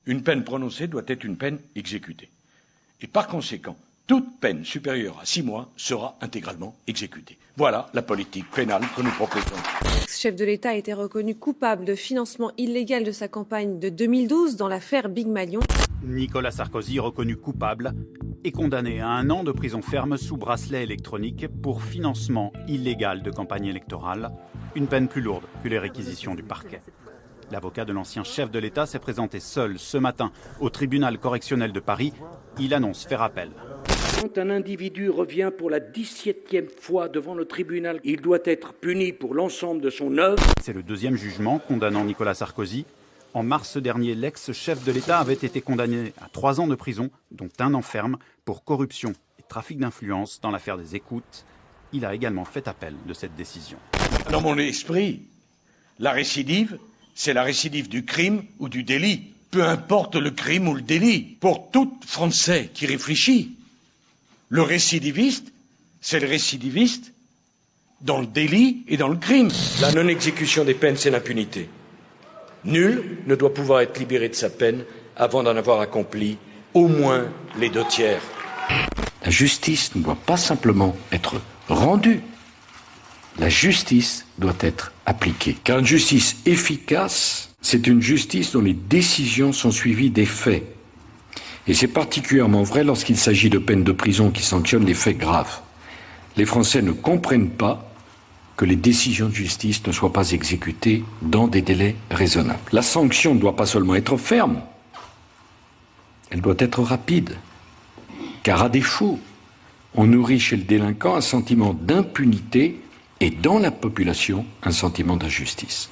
Une peine prononcée doit être une peine exécutée. Et par conséquent, toute peine supérieure à 6 mois sera intégralement exécutée. Voilà la politique pénale que nous proposons. L'ex-chef de l'État a été reconnu coupable de financement illégal de sa campagne de 2012 dans l'affaire Big Malion. Nicolas Sarkozy, reconnu coupable, est condamné à 1 an de prison ferme sous bracelet électronique pour financement illégal de campagne électorale, une peine plus lourde que les réquisitions du parquet. L'avocat de l'ancien chef de l'État s'est présenté seul ce matin au tribunal correctionnel de Paris. Il annonce faire appel. Quand un individu revient pour la 17e fois devant le tribunal, il doit être puni pour l'ensemble de son œuvre. C'est le 2e jugement condamnant Nicolas Sarkozy. En mars dernier, l'ex-chef de l'État avait été condamné à 3 ans de prison, dont 1 an ferme, pour corruption et trafic d'influence dans l'affaire des écoutes. Il a également fait appel de cette décision. Dans mon esprit, la récidive, c'est la récidive du crime ou du délit. Peu importe le crime ou le délit. Pour tout Français qui réfléchit, le récidiviste, c'est le récidiviste dans le délit et dans le crime. La non-exécution des peines, c'est l'impunité. Nul ne doit pouvoir être libéré de sa peine avant d'en avoir accompli au moins les 2/3. La justice ne doit pas simplement être rendue. La justice doit être appliquée. Car une justice efficace, c'est une justice dont les décisions sont suivies des faits. Et c'est particulièrement vrai lorsqu'il s'agit de peines de prison qui sanctionnent les faits graves. Les Français ne comprennent pas que les décisions de justice ne soient pas exécutées dans des délais raisonnables. La sanction ne doit pas seulement être ferme, elle doit être rapide. Car à défaut, on nourrit chez le délinquant un sentiment d'impunité et dans la population un sentiment d'injustice.